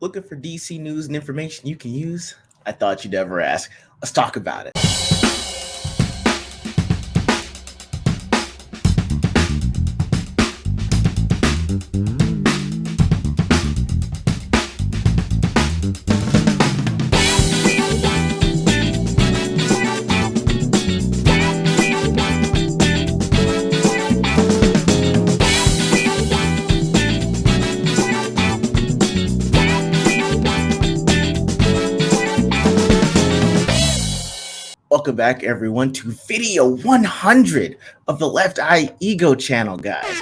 Looking for DC news and information you can use? I thought you'd never ask. Let's talk about it. Welcome back, everyone, to video 100 of the Left Eye E.G.O channel, guys.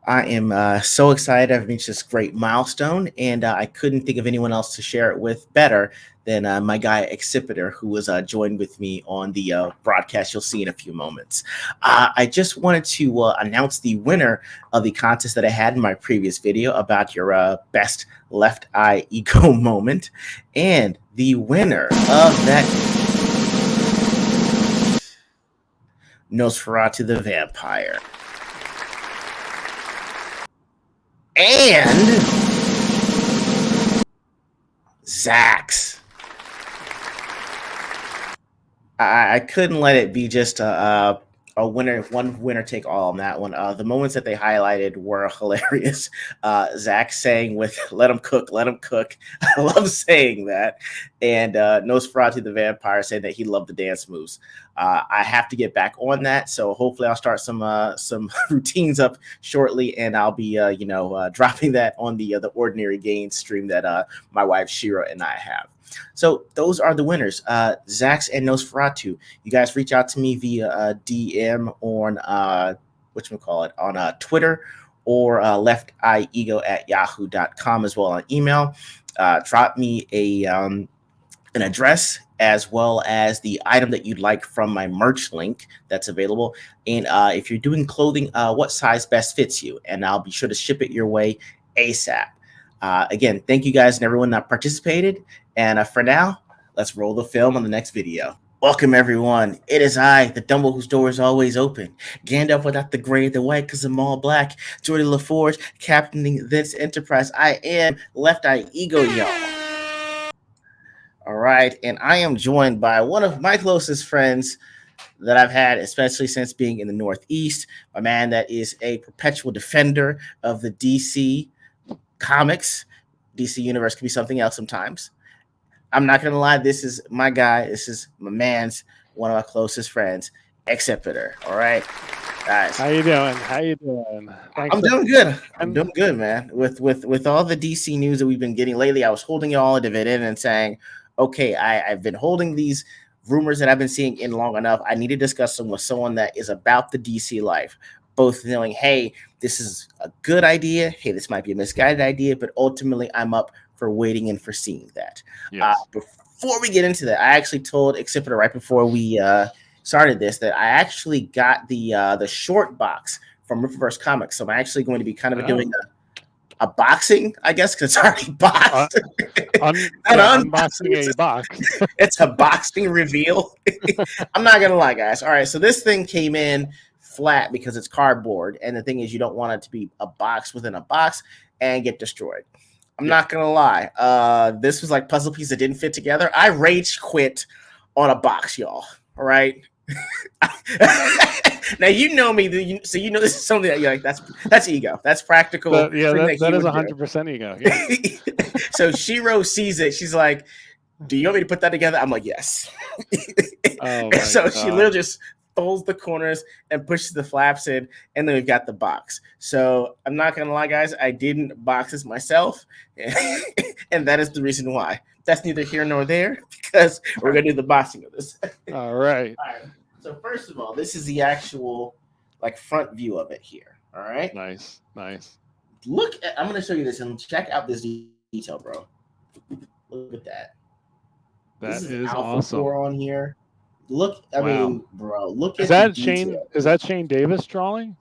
I am so excited I've reached this great milestone, and I couldn't think of anyone else to share it with better than my guy Accipiter, who was joined with me on the broadcast you'll see in a few moments. I just wanted to announce the winner of the contest that I had in my previous video about your best Left Eye E.G.O moment, and the winner of that Nosferatu the Vampire. And Zax. I couldn't let it be just a winner, one winner take all on that one. The moments that they highlighted were hilarious. Zach saying with "Let him cook, let him cook." I love saying that. And Nosferatu the Vampire saying that he loved the dance moves. I have to get back on that, so hopefully I'll start some routines up shortly, and I'll be dropping that on the Ordinary Gains stream that my wife Shira and I have. So those are the winners, Zax and Nosferatu. You guys reach out to me via DM on on Twitter or leftiego@yahoo.com, as well on email. Drop me an address as well as the item that you'd like from my merch link that's available. And if you're doing clothing, what size best fits you, and I'll be sure to ship it your way ASAP. Again, thank you guys and everyone that participated. And for now, let's roll the film on the next video. Welcome, everyone. It is I, the Dumble whose door is always open. Gandalf without the gray, the white, because I'm all black. Jordy LaForge, captaining this enterprise. I am Left Eye E.G.O, y'all. All right, and I am joined by one of my closest friends that I've had, especially since being in the Northeast, a man that is a perpetual defender of the DC comics. DC Universe can be something else sometimes. I'm not going to lie, this is my guy. This is my man's, one of my closest friends, Accipiter. All right, guys. How you doing? I'm doing good. I'm doing good, man. With all the DC news that we've been getting lately, I was holding y'all a dividend and saying, okay, I've been holding these rumors that I've been seeing in long enough. I need to discuss them with someone that is about the DC life, both knowing, hey, this is a good idea. Hey, this might be a misguided idea, but ultimately I'm up for waiting and for seeing that. Yes. Before we get into that, I actually told Accipiter right before we started this that I actually got the short box from Riververse Comics. So I'm actually going to be kind of doing a boxing, I guess, because it's already boxed. Unboxing a box. It's a boxing reveal. I'm not gonna lie, guys. All right, so this thing came in flat because it's cardboard, and the thing is, you don't want it to be a box within a box and get destroyed. I'm not gonna lie. This was like puzzle pieces that didn't fit together. I rage quit on a box, y'all. All right. Now you know me, so you know this is something that you're like. That's ego. That's practical. That is 100% ego. Yeah. So Shiro sees it. She's like, "Do you want me to put that together?" I'm like, "Yes." So she literally just folds the corners and pushes the flaps in, and then we've got the box. So I'm not gonna lie, guys. I didn't box this myself, and that is the reason why. That's neither here nor there because we're gonna do the boxing of this. All right. All right. So first of all, this is the actual like front view of it here. All right. Nice. Look at, I'm gonna show you this and check out this detail, bro. Look at that. This is Alpha awesome. 4 on here. Look, I mean, bro, look at that. Is that Shane Davis drawing?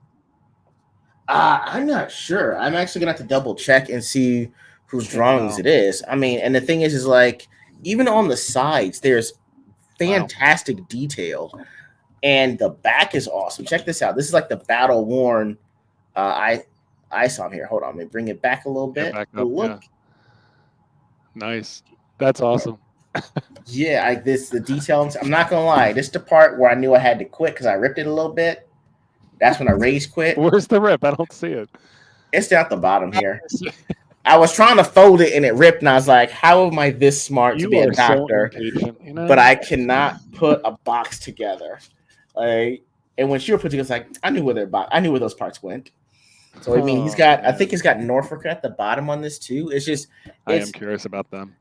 I'm not sure. I'm actually gonna have to double check and see whose drawings it is. I mean, and the thing is like even on the sides, there's fantastic detail. And the back is awesome. Check this out. This is like the battle worn I saw him here. Hold on, let me bring it back a little Yeah, bit. back up. Look. Yeah. Nice. That's awesome. Yeah, this the details. I'm not gonna lie. This is the part where I knew I had to quit because I ripped it a little bit. That's when I rage quit. Where's the rip? I don't see it. It's down at the bottom here. I was trying to fold it and it ripped, and I was like, "How am I this smart to You be a are so doctor, impatient, you know? but I cannot put a box together?" Like, and when she was putting it, it's like I knew I knew where those parts went. So I mean, he's Oh, got. I think man. he's got Norfolk at the bottom on this too. It's just, I am it's curious about them.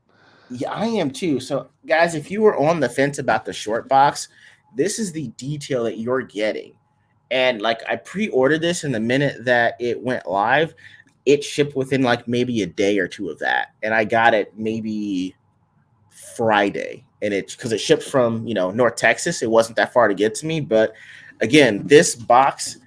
yeah, I am too. So guys, if you were on the fence about the short box, this is the detail that you're getting. And like I pre-ordered this, and the minute that it went live, it shipped within like maybe a day or two of that, and I got it maybe Friday, and it because it shipped from North Texas, it wasn't that far to get to me. But again, this box,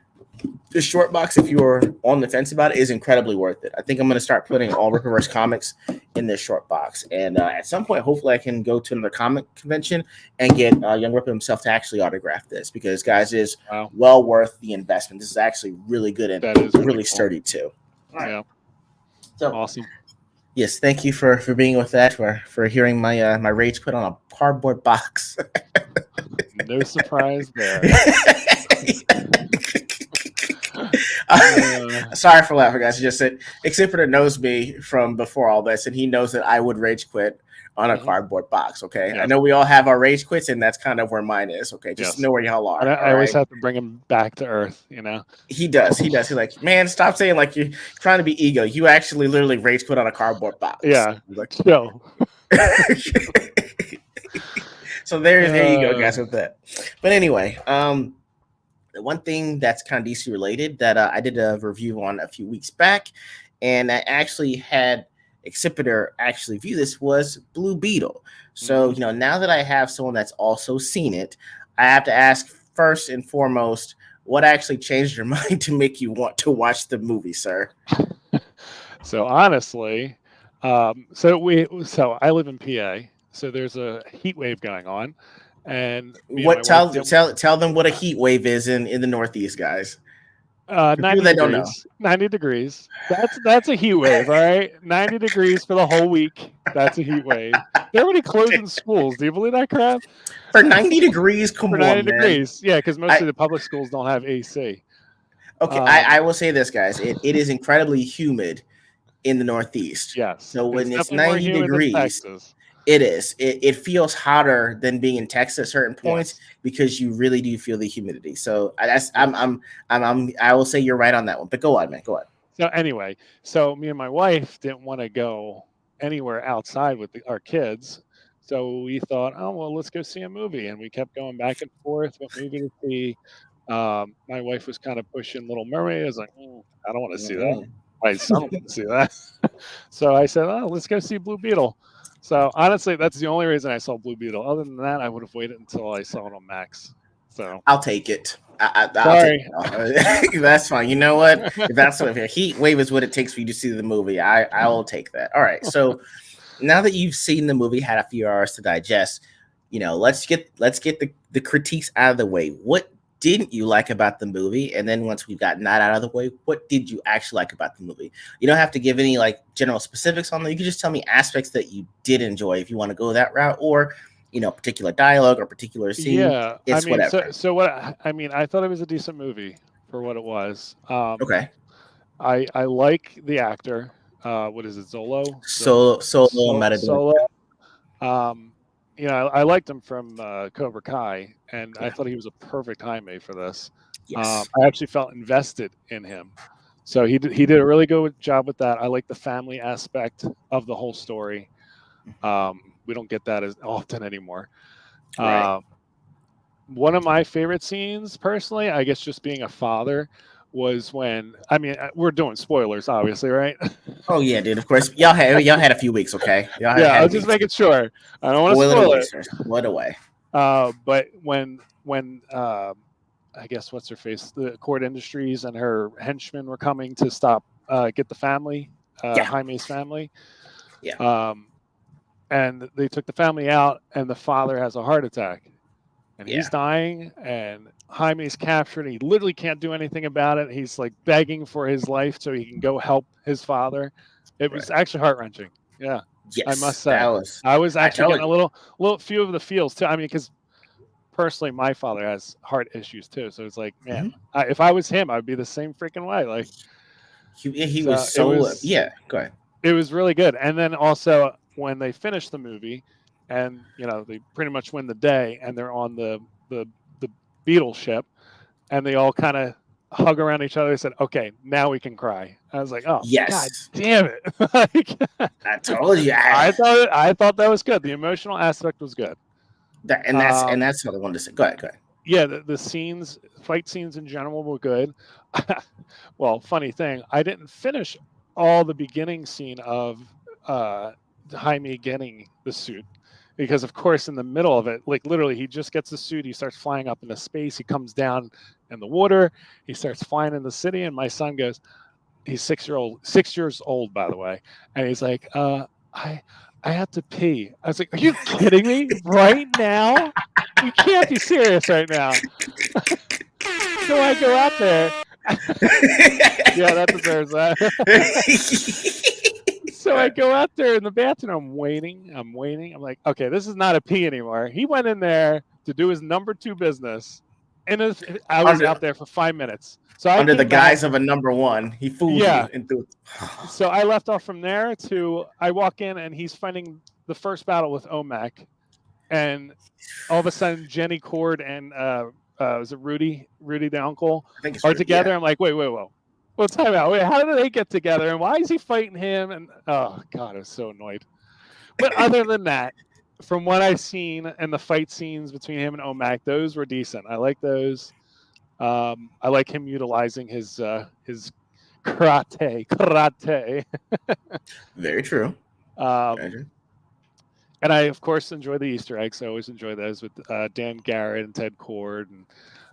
the short box, if you are on the fence about it, is incredibly worth it. I think I'm going to start putting all Rippaverse comics in this short box, and at some point, hopefully, I can go to another comic convention and get Young Ripper himself to actually autograph this because, guys, it is Wow. well worth the investment. This is actually really good and That is really cool. sturdy too. All right. Yeah. So Awesome. yes, thank you for being with that, for hearing my my rage quit on a cardboard box. No surprise there. Sorry for laughing, guys. He just said Accipiter knows me from before all this, and he knows that I would rage quit on a cardboard box. Okay, Yeah. I know we all have our rage quits, and that's kind of where mine is. Okay, just know where y'all are. And I always have to bring him back to earth. He does. He's like, man, stop saying like you're trying to be ego. You actually literally rage quit on a cardboard box. Yeah. Like, chill. So there you go, guys, with that. But anyway, one thing that's kind of DC related that I did a review on a few weeks back, and I actually had Accipiter actually view this, was Blue Beetle. So now that I have someone that's also seen it, I have to ask first and foremost, what actually changed your mind to make you want to watch the movie, sir? So honestly, so I live in PA, so there's a heat wave going on, and Tell them what a heat wave is in the Northeast, guys. 90 that don't know. degrees. 90 degrees. That's a heat wave, all right? 90 degrees for the whole week. That's a heat wave. They're already closing schools. Do you believe that crap? For 90 degrees? Come for on, 90 man. degrees. Yeah, because most of the public schools don't have AC. Okay, I will say this, guys. It is incredibly humid in the Northeast. Yes. So when it's 90 degrees, it is. It feels hotter than being in Texas at certain points because you really do feel the humidity. So I will say you're right on that one. But go on, man. Go on. So anyway, me and my wife didn't want to go anywhere outside with our kids. So we thought, oh, well, let's go see a movie. And we kept going back and forth what movie to see. My wife was kind of pushing Little Mermaid. I was like, I don't want to see that. My son wants to see that. So I said, oh, let's go see Blue Beetle. So honestly, that's the only reason I saw Blue Beetle. Other than that, I would have waited until I saw it on Max. So I'll take it. Sorry. That's fine. You know what? If a heat wave is what it takes for you to see the movie, I will take that. All right. So now that you've seen the movie, had a few hours to digest, let's get the critiques out of the way. What didn't you like about the movie? And then once we've gotten that out of the way, what did you actually like about the movie? You don't have to give any like general specifics on that. You can just tell me aspects that you did enjoy if you want to go that route, or particular dialogue or particular scene. Yeah, it's whatever. So what I thought it was a decent movie for what it was. Okay. I like the actor. What is it, Zolo? Solo. I liked him from Cobra Kai, and I thought he was a perfect Jaime for this. Yes. I actually felt invested in him. So he did a really good job with that. I like the family aspect of the whole story. We don't get that as often anymore. Right. One of my favorite scenes, personally, I guess just being a father, was when we're doing spoilers, obviously, right? Oh yeah, dude. Of course, y'all had a few weeks, okay? I was just making sure. I don't want to spoil it. What away? But when I guess what's her face, the Court Industries and her henchmen were coming to stop get the family, Jaime's family. Yeah. And they took the family out, and the father has a heart attack, and he's dying, and Jaime's captured. He literally can't do anything about it. He's like begging for his life so he can go help his father. It was Right. actually heart wrenching. Yeah, I must Yes, that say. was. I was I actually told getting a you. little few of the feels too. I mean, because personally, my father has heart issues too. So it's like, man, Hmm. if I was him, I'd be the same freaking way. Like, He was so so. Yeah, go ahead. it was really good. And then also when they finish the movie, and they pretty much win the day, and they're on the Beetle ship, and they all kind of hug around each other. They said, "Okay, now we can cry." I was like, "Oh God Yes, damn it!" Like, I told you. I thought that was good. The emotional aspect was good. And Um, that's what I wanted to say. Go ahead. Go ahead. yeah, the fight scenes in general were good. Well, funny thing, I didn't finish all the beginning scene of uh, Jaime getting the suit because, of course, in the middle of it, like literally, he just gets the suit. He starts flying up into space. He comes down in the water. He starts flying in the city, and my son goes, he's 6 years old, by the way, and he's like, I I have to pee. I was like, are you kidding me? Right now? You can't be serious right now. So I go out there. Yeah, that deserves that. So I go out there in the bathroom. I'm waiting. I'm waiting. I'm like, okay, this is not a pee anymore. He went in there to do his number two business, and I was under out there for 5 minutes. So I under the came back. guise of a number one, he fooled Yeah. you and threw. So I left off from there to I walk in and he's fighting the first battle with Omak, and all of a sudden Jenny Cord and was it Rudy the uncle I think it's are rude. Yeah. together. I'm like, wait, whoa. Well, time out. Wait, how did they get together? And why is he fighting him? And oh god, I was so annoyed. But other than that, from what I've seen and the fight scenes between him and Omak, those were decent. I like those. I like him utilizing his karate. Very true. Very Um, true. and I of course enjoy the Easter eggs. I always enjoy those with Dan Garrett and Ted Cord, and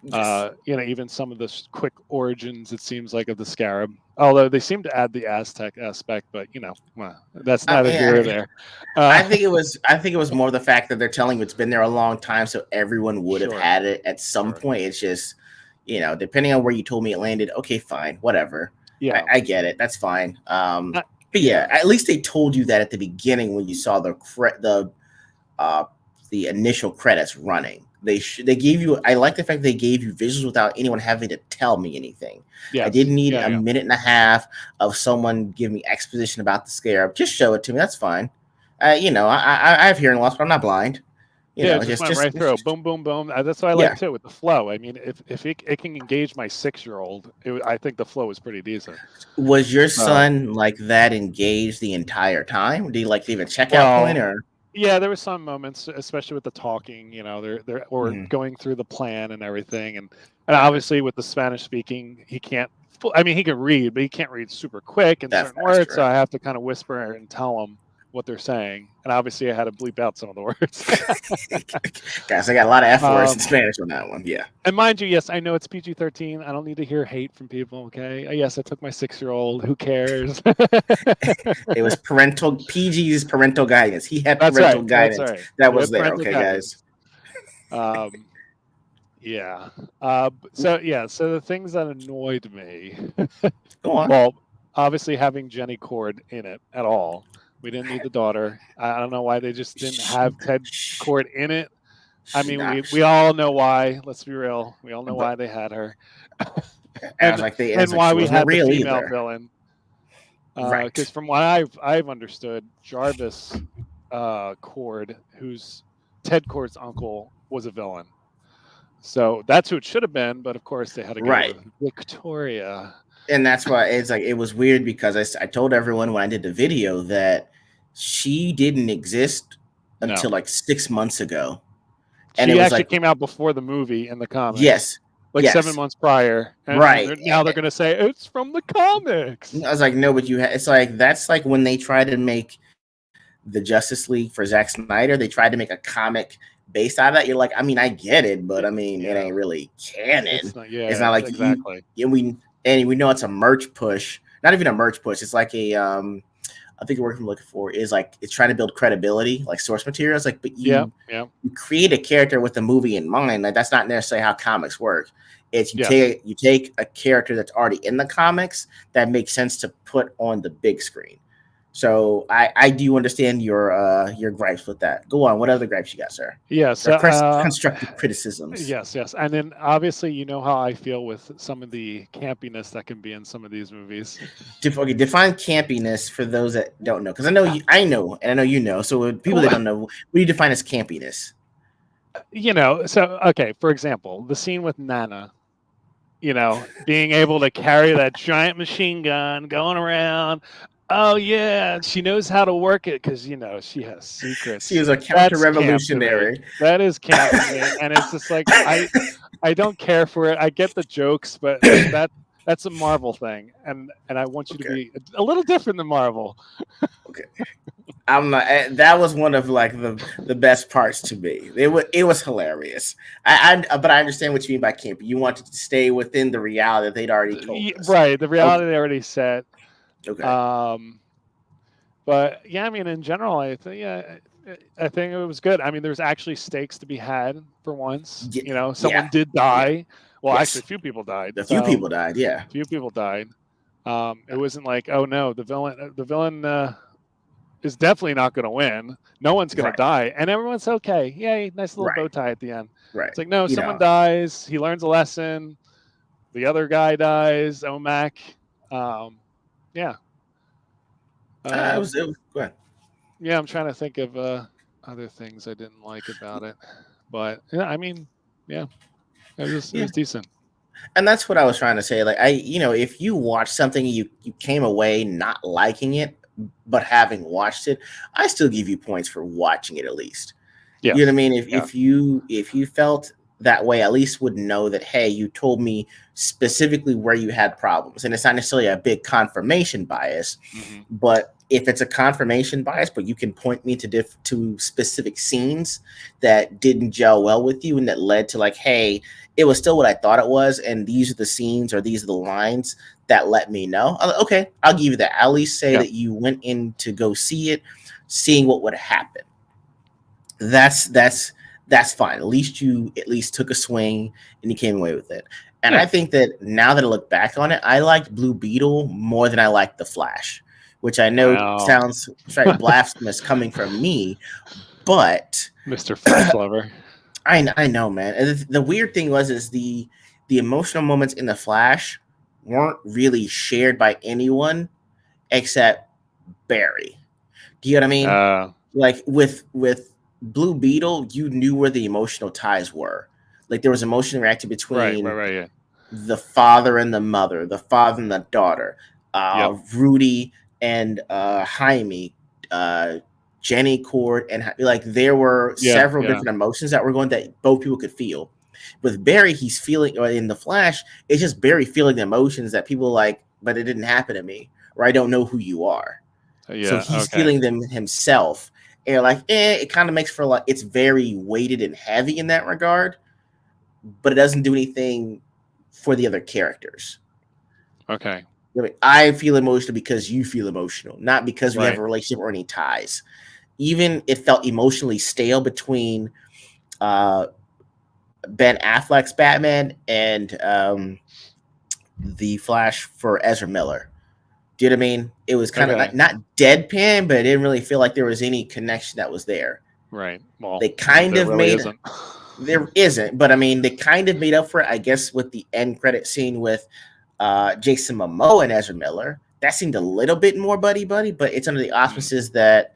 Yes. even some of the quick origins, it seems like, of the Scarab. Although they seem to add the Aztec aspect, but well, that's I neither mean, here or there. Uh, I think it was more the fact that they're telling you it's been there a long time, so everyone would have sure, had it at some sure, point. It's just, depending on where you told me it landed. Okay, fine, whatever. yeah, I get it. That's fine. But yeah, yeah, at least they told you that at the beginning when you saw uh the initial credits running. They gave you. I like the fact they gave you visuals without anyone having to tell me anything. I yes, didn't need yeah, a yeah. minute and a half of someone giving me exposition about the scarab. Just show it to me. That's fine. I have hearing loss, but I'm not blind. Yeah, it just Just went just, right through. just Boom, boom, boom. That's what I like yeah. too with the flow. I mean, if it can engage my 6-year-old, I think the flow is pretty decent. Was your So, son like that engaged the entire time? Did he like leave a checkout point well, or? yeah, there were some moments, especially with the talking. They're or Mhm. going through the plan and everything, and Got it. obviously with the Spanish speaking, he can't. I mean, he can read, but he can't read super quick in That certain fast, words. So right? I have to kind of whisper and tell him what they're saying, and obviously I had to bleep out some of the words. Guys, I got a lot of F words in um, Spanish on that one. Yeah. And mind you, yes, I know it's PG-13. I don't need to hear hate from people. Okay. Yes, I took my 6-year-old. Who cares? It was parental PG's parental guidance. He had That's parental right. That's guidance right. that We was have there. parental Okay, guys. guidance. Um, yeah. So the things that annoyed me, Go on. well, obviously having Jenny Cord in it at all. We didn't need the daughter. I don't know why they just didn't She, have Ted she, Cord in it. I she mean, not. we all know why. Let's be real. We all know But why they had her. I was and like, and why she we wasn't had the real female either. villain. Because Right. from what I've understood, Jarvis Cord, who's Ted Cord's uncle, was a villain. So that's who it should have been, but of course they had to go Right. with Victoria. And that's why it's like it was weird because I told everyone when I did the video that she didn't exist No, until like 6 months ago. And it she was actually like, came out before the movie in the comics, yes, like seven yes, months prior, and right. now they're gonna say it's from the comics. I was like, no, but it's like that's like when they tried to make the Justice League for Zack Snyder, they tried to make a comic based out of that. You're like, I mean, I get it, but I mean, it ain't Yeah, really canon. it's not. It's Yeah, not like exactly. we know it's a merch push, not even a merch push. It's like I think the word I'm looking for is like it's trying to build credibility, like source materials. Like, but Yep. Yep. you create a character with the movie in mind. Like that's not necessarily how comics work. It's Yes. you take a character that's already in the comics that makes sense to put on the big screen. So I do understand your gripes with that. Go on. What other gripes you got, sir? Yes. Or constructive criticisms? Yes. Yes. And then obviously, you know how I feel with some of the campiness that can be in some of these movies. Okay, define campiness for those that don't know, because I know I know, and I know you know. So people that don't know, what do you define as campiness? So okay, for example, the scene with Nana, being able to carry that giant machine gun going around. Oh yeah, she knows how to work it because she has She secrets. was a That's camp to me. counter-revolutionary. That is camp to me, and it's just like I don't care for it. I get the jokes, but that's a Marvel thing, and I want you to Okay, be a little different than Marvel. okay. I'm not. That was one of like the best parts to me. It was hilarious. But I understand what you mean by camp. You wanted to stay within the reality that they'd already told us. Right, the Okay, reality they already set. okay. Um, But yeah, I mean, in general, I think it was good. I mean, there's actually stakes to be had for once. Yeah, Someone yeah, did yeah. die. Well, actually, a Yes, few people died. a few So people died. Yeah, a few people died. It wasn't like, oh no, the villain is definitely not going to win. No one's going to right, die, and everyone's okay. Yay, nice little bow right, tie at the end. right. It's like, no, You someone know, dies. He learns a lesson. The other guy dies. Omak. Um, yeah. Um, go ahead. Yeah, I'm trying to think of other things I didn't like about it, but yeah, I mean, yeah, it was Yeah, decent. and that's what I was trying to say. Like if you watch something, you came away not liking it, but having watched it, I still give you points for watching it at least. You know what I Yes, mean? yeah, If you felt that way, at least would know that hey, you told me specifically where you had problems, and it's not necessarily a big confirmation bias, hmm but if it's a confirmation bias, but you can point me to specific scenes that didn't gel well with you, and that led to like, hey, it was still what I thought it was, and these are the scenes or these are the lines that let me know. Okay, I'll give you that. I'll at least say yeah, that you went in to go see it, seeing what would happen. That's fine. At least you at least took a swing and you came away with it. And yeah. I think that now that I look back on it, I liked Blue Beetle more than I liked the Flash, which I know Wow, sounds right blasphemous coming from me, but Mr. Flash lover. I know, man. And the weird thing was is the emotional moments in the Flash weren't really shared by anyone except Barry. Do you know what I mean? Like with Blue Beetle, you knew where the emotional ties were. Like there was emotional reaction Right, right, between right. Yeah, the father and the mother, the father and the daughter, yep, Rudy and Jaime, uh, Jenny Cord, and like there were yeah, several yeah, different emotions that were going that both people could feel. With Barry, he's feeling, or in the Flash, it's just Barry feeling the emotions that people like, but it didn't happen to me, or I don't know who you are. So yeah. he's Okay, feeling them himself. And like, it kind of makes for like it's very weighted and heavy in that regard, but it doesn't do anything for the other characters. okay, I mean, I feel emotional because you feel emotional, not because we have right. a relationship or any ties. Even it felt emotionally stale between uh, Ben Affleck's Batman and the Flash for Ezra Miller. Do you know what I mean? It was kind of Okay, not deadpan, but it didn't really feel like there was any connection that was there. right. Well, They I mean, kind there of really made isn't. there isn't, but I mean they kind of made up for it, I guess, with the end credit scene with Jason Momoa and Ezra Miller. That seemed a little bit more buddy buddy, but it's under the Mm, auspices that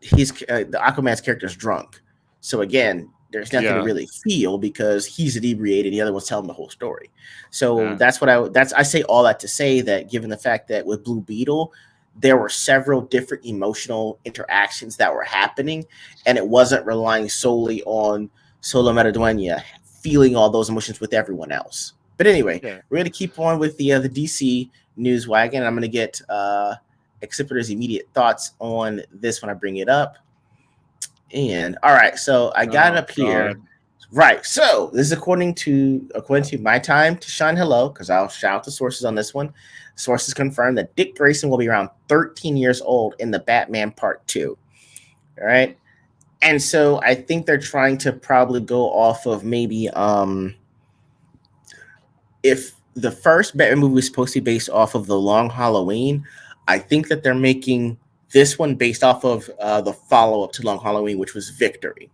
the Aquaman's character is drunk. So again, there's nothing to yeah, really feel because he's inebriated. The other one's telling the whole story. So yeah, I say all that to say that given the fact that with Blue Beetle, there were several different emotional interactions that were happening, and it wasn't relying solely on Solo Metaduena feeling all those emotions with everyone else. But anyway, yeah. we're gonna keep on with the DC news wagon. I'm gonna get Accipiter's immediate thoughts on this when I bring it up. And all right, so I got it Oh up God. here. Right. So this is according to my time to shine hello, because I'll shout the sources on this one. Sources confirm that Dick Grayson will be around 13 years old in the Batman Part 2. All right. And so I think they're trying to probably go off of maybe if the first Batman movie was supposed to be based off of the Long Halloween, I think that they're making this one based off of the follow up to Long Halloween, which was Victory.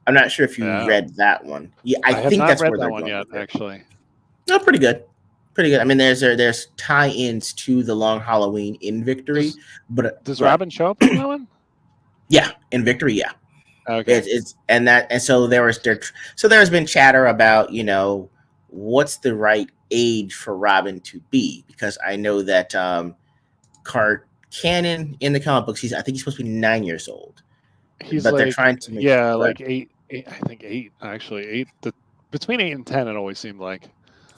I'm not sure if you Yeah, read that one. Yeah, I I have think not that's read where that they're one going yet, with it. actually. No, pretty good, pretty good. I mean, there's tie-ins to the Long Halloween in Victory, Does but does go ahead. Robin show up in that one? Yeah, in Victory, yeah. Okay. It's and so there's been chatter about what's the right age for Robin to be, because I know that Car Canon in the comic books, I think he's supposed to be 9 years old, He's but they're like, trying to make yeah, go ahead. like eight. I think eight, actually. Eight. Between 8 and 10, it always seemed like.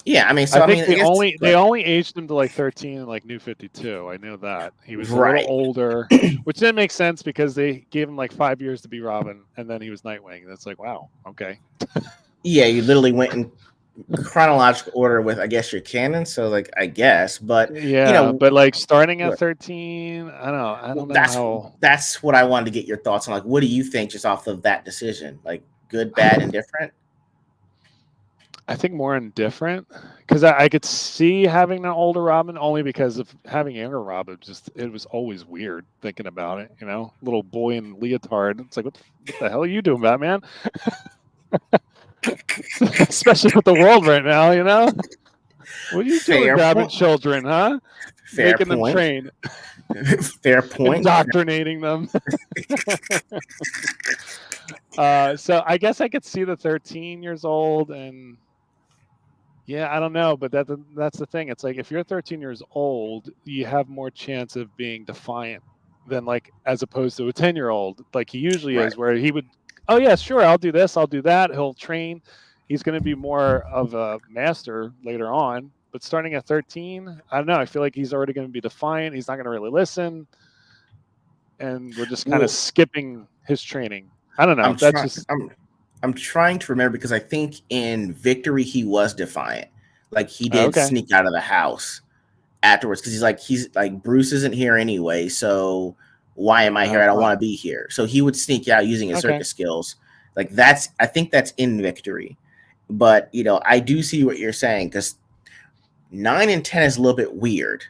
Yeah, I mean, I so I think mean, I guess go they ahead. only aged him to like 13 and like New 52. I knew that he was a little Right. older, which didn't make sense because they gave him like 5 years to be Robin, and then he was Nightwing. That's like, wow, okay, Yeah, you literally went in chronological order with, I guess, your canon. So like, I guess, but you yeah. know, But like starting at what 13, I well, don't know that's how. that's what I wanted to get your thoughts on. Like, what do you think just off of that decision? Like, good, bad, and different. I think more indifferent because I could see having an older Robin only because of having younger Robin. Just it was always weird thinking about it. Little boy in leotard. It's like what the hell are you doing, Batman? Especially with the world right now. What are you doing, Fair grabbing point. children, huh? Fair Making them point. train, Fair point. indoctrinating them. So I guess I could see the 13 years old and yeah, I don't know, but that's the thing. It's like if you're 13 years old, you have more chance of being defiant than like as opposed to a 10-year-old, like he usually Right. is, where he would, oh yeah, sure, I'll do this, I'll do that. He'll train. He's going to be more of a master later on. But starting at 13, I don't know. I feel like he's already going to be defiant. He's not going to really listen, and we're just kind of Well, skipping his training. I don't I'm know. That's trying. just I'm trying to remember, because I think in Victory he was defiant. Like, he did okay. sneak out of the house afterwards, because he's like Bruce isn't here anyway, so why am I here? Oh, I don't fun. want to be here. So he would sneak out using his Okay. circus skills. Like, I think that's in Victory. But I do see what you're saying, because 9 and 10 is a little bit weird.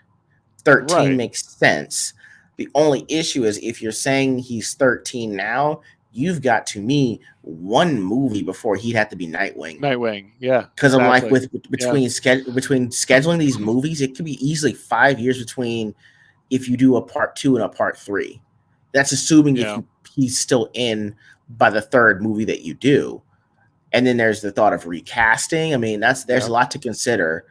13 Right. makes sense. The only issue is, if you're saying he's 13 now, you've got, to me, one movie before he'd have to be Nightwing. Nightwing. Yeah. Because I'm like, Exactly. with Yeah. between scheduling these movies, it could be easily 5 years between, if you do a part two and a part three. That's assuming if Yeah. he's still in by the third movie that you do. And then there's the thought of recasting. I mean, there's a Yep. lot to consider,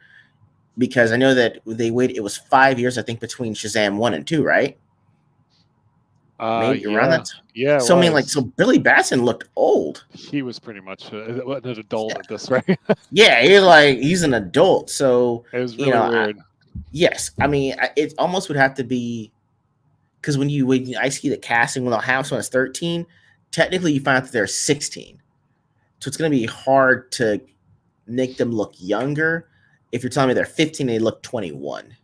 because I know that they waited. It was 5 years, I think, between Shazam 1 and 2, right? Maybe around Yeah. that. Yeah, it So I mean, like, so was. Billy Batson looked old. He was pretty much an adult at this rate. Yeah, he's an adult. So It was you really know, weird. yes, I mean, it almost would have to be, because when I see the casting, when they'll have someone that's 13, technically you find out that they're 16. So it's going to be hard to make them look younger. If you're telling me they're 15, they look 21.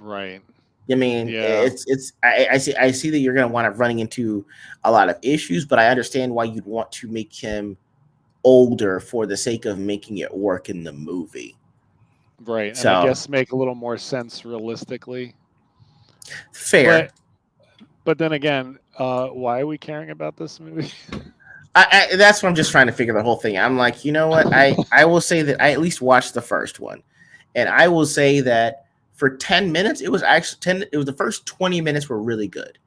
Right. I mean, Yeah. I see that you're going to wind up running into a lot of issues, but I understand why you'd want to make him older for the sake of making it work in the movie. Right. And I So guess make a little more sense realistically. fair. But then again, why are we caring about this movie? That's what I'm just trying to figure the whole thing. I'm like, you know what? I will say that I at least watched the first one, and I will say that for 10 minutes, it was actually 10. It was the first 20 minutes were really good.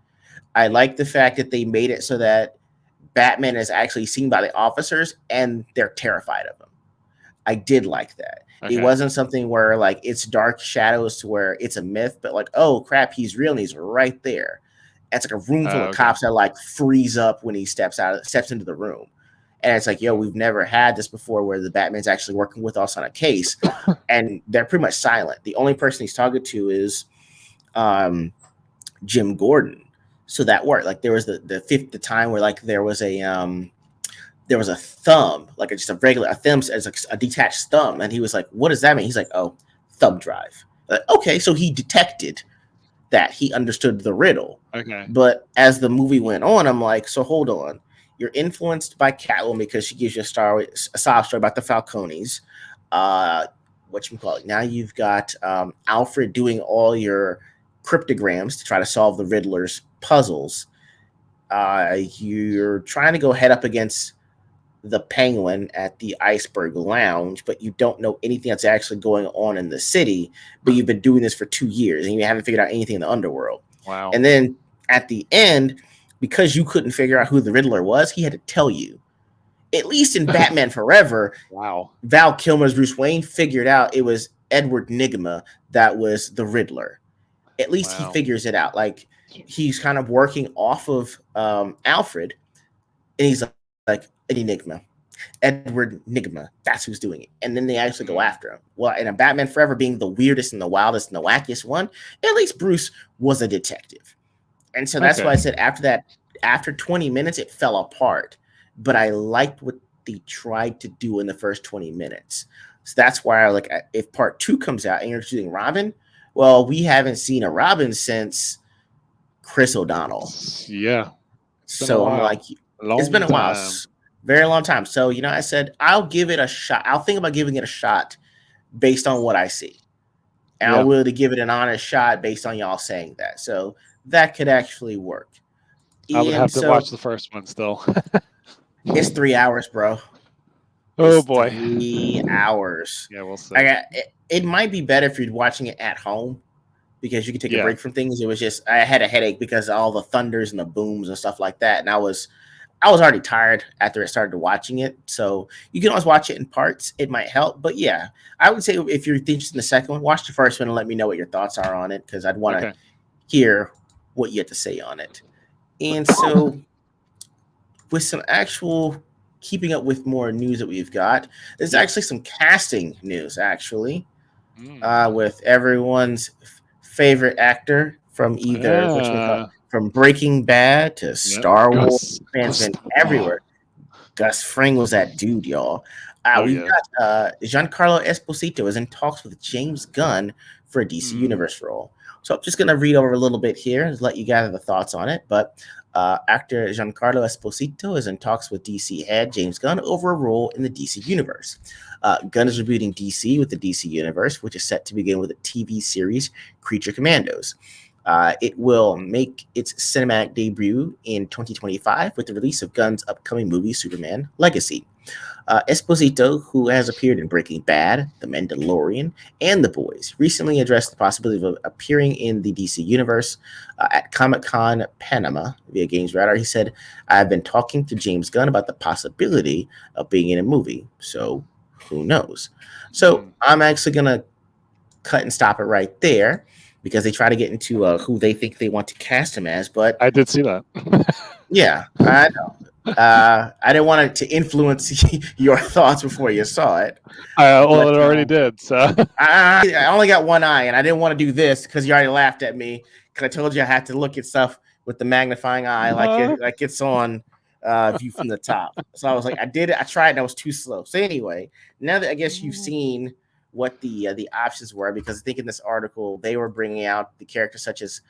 I like the fact that they made it so that Batman is actually seen by the officers and they're terrified of him. I did like that. It Okay. wasn't something where, like, it's dark shadows to where it's a myth, but like, oh crap, he's real and he's right there. It's like a room full of Okay. cops that like freeze up when he steps into the room. And it's like, yo, we've never had this before, where the Batman's actually working with us on a case, and they're pretty much silent. The only person he's talking to is um, Jim Gordon. So that worked. Like, there was the time where, like, there was there was a thumb, like just a regular a thumb, as a detached thumb, and he was like, "What does that mean?" He's like, "Oh, thumb drive." Like, okay, so he detected that, he understood the riddle. Okay. But as the movie went on, I'm like, so hold on. You're influenced by Catwoman because she gives you a sob story about the Falcones. Uh, what you call it? Now you've got Alfred doing all your cryptograms to try to solve the Riddler's puzzles. You're trying to go head up against the Penguin at the Iceberg Lounge, but you don't know anything that's actually going on in the city. But you've been doing this for 2 years and you haven't figured out anything in the underworld. Wow. And then at the end, because you couldn't figure out who the Riddler was, he had to tell you. At least in Batman Forever, Wow. Val Kilmer's Bruce Wayne figured out it was Edward Nygma that was the Riddler. At least he Wow. figures it out. Like, he's kind of working off of Alfred, and he's like, an Enigma. Edward Nygma, that's who's doing it. And then they actually go Mm. after him. Well, in a Batman Forever being the weirdest and the wildest and the wackiest one, at least Bruce was a detective. And so that's why I Okay. said after that, after 20 minutes, it fell apart. But I liked what they tried to do in the first 20 minutes. So that's why I like, if part two comes out and you're shooting Robin, well, we haven't seen a Robin since Chris O'Donnell. Yeah. It's been a So I'm while. like, it's been Long a while, time. very long time. So, I said, I'll give it a shot. I'll think about giving it a shot based on what I see. And Yeah. I'm willing to give it an honest shot based on y'all saying that. So that could actually work. I would And have to so watch the first one still. it's 3 hours, bro. Oh It's boy. 3 hours. Yeah, we'll I see. got it might be better if you're watching it at home because you can take a Yeah. break from things. It was just I had a headache because of all the thunders and the booms and stuff like that. And I was already tired after I started watching it. So you can always watch it in parts. It might help. But yeah, I would say if you're interested in the second one, watch the first one and let me know what your thoughts are on it because I'd want to Okay. hear what you have to say on it. And so with some actual keeping up with more news that we've got, there's Yep. actually some casting news actually Mm. with everyone's favorite actor from either Yeah. from Breaking Bad to Yep. Star Wars. Fans been Gustavo. everywhere. Gus Fring was that dude, y'all. Oh We've yeah. got Giancarlo Esposito is in talks with James Gunn for a DC Mm. Universe role. So I'm just going to read over a little bit here and let you gather the thoughts on it. But actor Giancarlo Esposito is in talks with DC head James Gunn over a role in the DC Universe. Gunn is rebooting DC with the DC Universe, which is set to begin with a TV series, Creature Commandos. It will make its cinematic debut in 2025 with the release of Gunn's upcoming movie, Superman Legacy. Esposito, who has appeared in Breaking Bad, The Mandalorian, and The Boys, recently addressed the possibility of appearing in the DC Universe at Comic Con Panama via Games Radar. He said, I've been talking to James Gunn about the possibility of being in a movie, so who knows? So Mm. I'm actually going to cut and stop it right there because they try to get into who they think they want to cast him as. But I did see that. yeah, I know. I didn't want it to influence your thoughts before you saw it, Well, but it already did. So. I only got one eye, and I didn't want to do this because you already laughed at me because I told you I had to look at stuff with the magnifying eye, like it's on view from the top. So I was like, I did it, I tried, and I was too slow. So anyway, now that I guess you've seen what the options were, because I think in this article they were bringing out the characters such as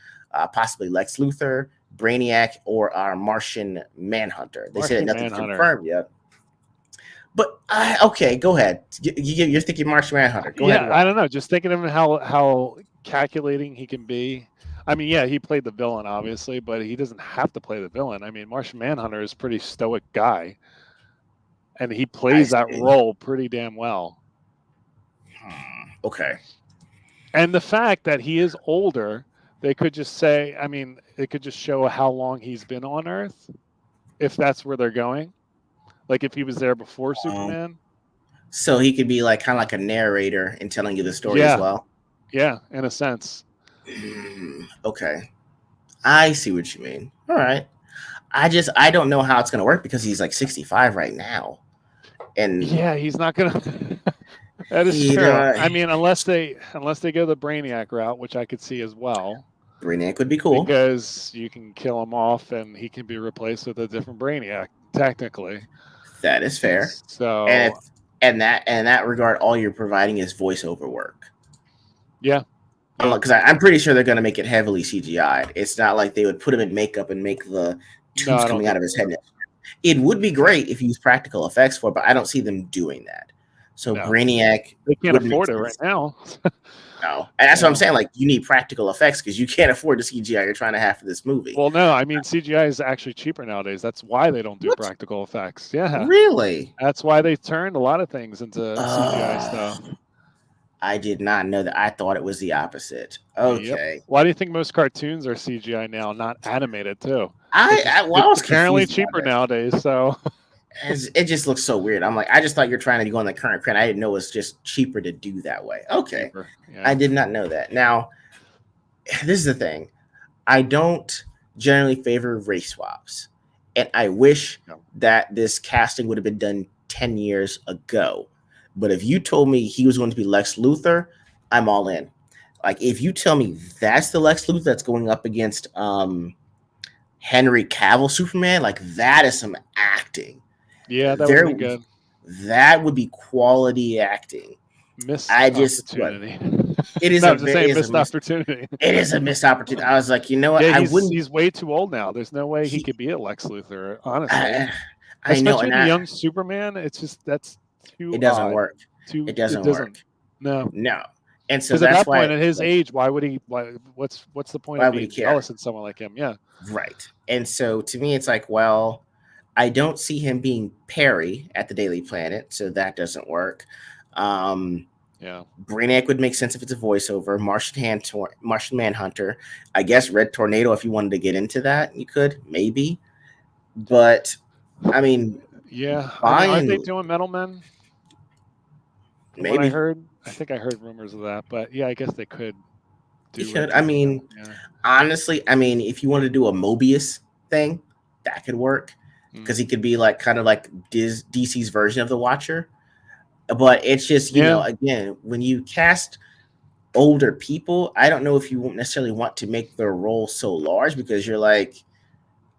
possibly Lex Luthor, Brainiac, or our Martian Manhunter. They said that Martian nothing's Manhunter. confirmed yet. But okay, go ahead. You're thinking Martian Manhunter. Go ahead. Yeah, Why? I don't know. Just thinking of how calculating he can be. I mean, yeah, he played the villain, obviously, but he doesn't have to play the villain. I mean, Martian Manhunter is a pretty stoic guy, and he I plays that see. role pretty damn well. Okay. And the fact that he is older, they could just say, I mean, it could just show how long he's been on Earth, if that's where they're going. Like if he was there before Um, Superman. so he could be like kind of like a narrator in telling you the story as Yeah, well. yeah, in a sense. Okay. I see what you mean. All right. I don't know how it's gonna work because he's like 65 right now, and Yeah, he's not gonna. That is you true. know I mean, unless they go the Brainiac route, which I could see as well, Brainiac would be cool. because you can kill him off and he can be replaced with a different Brainiac, technically. That is fair. And So if and in that regard, all you're providing is voiceover work. yeah, yeah. Because I'm pretty sure they're going to make it heavily CGI'd. It's not like they would put him in makeup and make the No, tubes I don't coming out think of his head. so. It would be No, great if you use practical effects for it, but I don't see them doing that. So no. Brainiac They can't would make afford it right sense. now. No, and that's what I'm No. saying. Like, you need practical effects because you can't afford the CGI you're trying to have for this movie. Well, no, I mean CGI is actually cheaper nowadays. That's why they don't do What? practical effects. Yeah. Really? That's why they turned a lot of things into CGI Uh, stuff. I did not know that. I thought it was the opposite. Yep. Okay. Why do you think most cartoons are CGI now, not animated too? Well, I It's was apparently confused about cheaper this. nowadays. So It just looks so weird. I'm like, I just thought you're trying to go on the current trend. I didn't know it's just cheaper to do that way. Okay. cheaper. I Yeah. did not know that. Now, this is the thing. I don't generally favor race swaps. And I wish No. that this casting would have been done 10 years ago. But if you told me he was going to be Lex Luthor, I'm all in. Like, if you tell me that's the Lex Luthor that's going up against Henry Cavill Superman, like, that is some acting. Yeah, that would have There, been good. that would be quality acting. Missed I just what opportunity. it is No, a I'm just it saying is a missed miss opportunity. it is a missed opportunity. I was like, you know what? Yeah, I he's wouldn't. he's way too old now. There's no way he He, could be a Lex Luthor, honestly. I, I know, Especially and with a young Superman, it's just that's too it doesn't odd. work. Too It it doesn't doesn't. work. No. No, and so Because at that's that why. point, at his Like, age, why would he? What's the point why of would he being care? jealous in someone like him? Yeah, Right. And so to me, it's like, well, I don't see him being Perry at the Daily Planet, so that doesn't work. Um, yeah. Brainiac would make sense if it's a voiceover. Martian Manhunter. I guess Red Tornado, if you wanted to get into that, you could maybe. But I mean, Yeah, I mean, aren't they buying doing Metal Men? From what I maybe heard, I think I heard rumors of that. But yeah, I guess they could you do Red could. I Tornado. mean, Yeah. honestly, I mean, if you wanted to do a Mobius thing, that could work because Mm. he could be like kind of like DC's version of the Watcher. But it's just, Yeah. again, when you cast older people, I don't know if you won't necessarily want to make their role so large because you're like,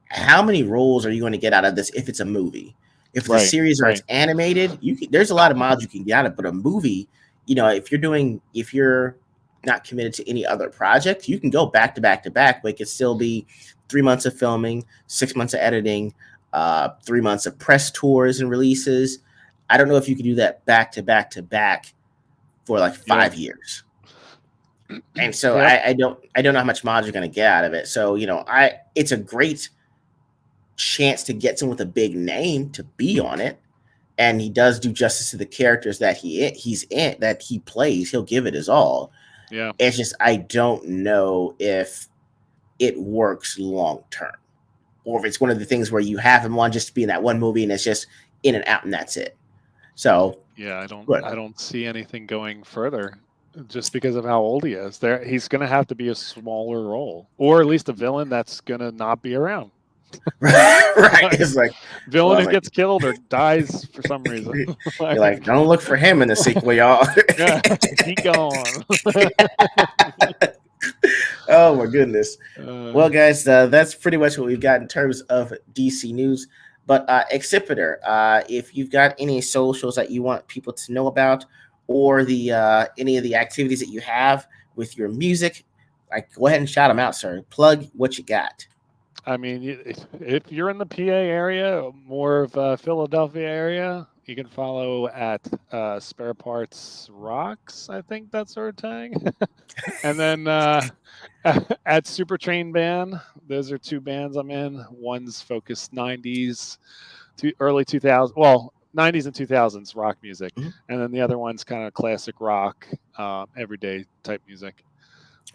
how many roles are you going to get out of this if it's a movie? If it's a Right. series or it's Right. animated, there's a lot of miles you can get out of it. But a movie, if you're not committed to any other project, you can go back to back to back, but it could still be 3 months of filming, 6 months of editing, 3 months of press tours and releases. I don't know if you could do that back to back to back for like Yeah. 5 years. And so Yep. I don't know how much mods you're going to get out of it. So it's a great chance to get someone with a big name to be on it, and he does do justice to the characters that he's in that he plays. He'll give it his all. Yeah. It's just I don't know if it works long term, or if it's one of the things where you have him on just to be in that one movie and it's just in and out and that's it. So, Yeah. I don't. but I don't see anything going further, just because of how old he is. He's going to have to be a smaller role, or at least a villain that's going to not be around. right, Like, it's like, well, villain I who was like, gets killed or dies for some reason. you're like, Like, don't look for him in the sequel, y'all. yeah, he gone. Oh my goodness. uh, Well, guys, that's pretty much what we've got in terms of DC news. But Accipiter, if you've got any socials that you want people to know about, or the any of the activities that you have with your music, like, go ahead and shout them out, sir. Plug what you got. I mean, if you're in the PA area, more of Philadelphia area, you can follow at Spare Parts Rocks. I think that's our tag. And then at Super Train Band, those are two bands I'm in. One's focused 90s to early 2000s, well, 90s and 2000s rock music. Mhm. And then the other one's kind of classic rock, everyday type music.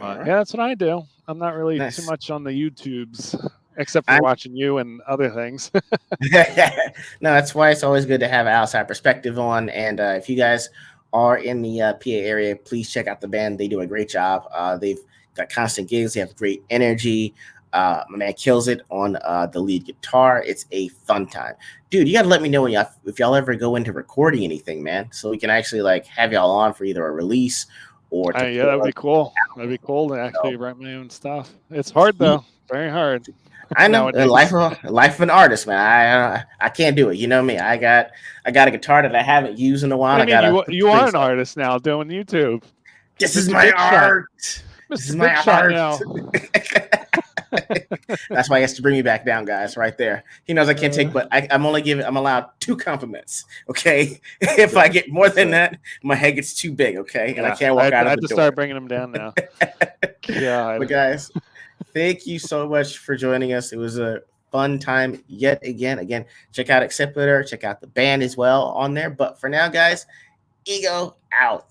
All right, Yeah, that's what I do. I'm not really too nice. much on the YouTubes, except for I'm watching you and other things. no, that's why it's always good to have an outside perspective on. And if you guys are in the PA area, please check out the band. They do a great job. They've got constant gigs. They have great energy. My man kills it on the lead guitar. It's a fun time, dude. You got to let me know if y'all ever go into recording anything, man, so we can actually like have y'all on for either a release or to Yeah, that would be plug. cool. That'd be cool to actually So write my own stuff. It's hard he though. very hard I know nowadays. life of an artist, man. I can't do it. You know me. I got a guitar that I haven't used in a What while. do you I mean? gotta You put you are strings an up. artist now doing YouTube, This is Mr. my Big Shot, art. This is Mr. my Big Shot art. now. That's why he has to bring me back down, guys. Right there. He knows I can't Uh, take, but I'm allowed 2 compliments. Okay. If I get more that's than it. that, my head gets too big. Okay, and I Yeah, can't I walk had, out I of had the to start door. bringing them down now. But God. guys, thank you so much for joining us. It was a fun time yet again. Again, check out Accipiter, check out the band as well on there. But for now, guys, E.G.O out.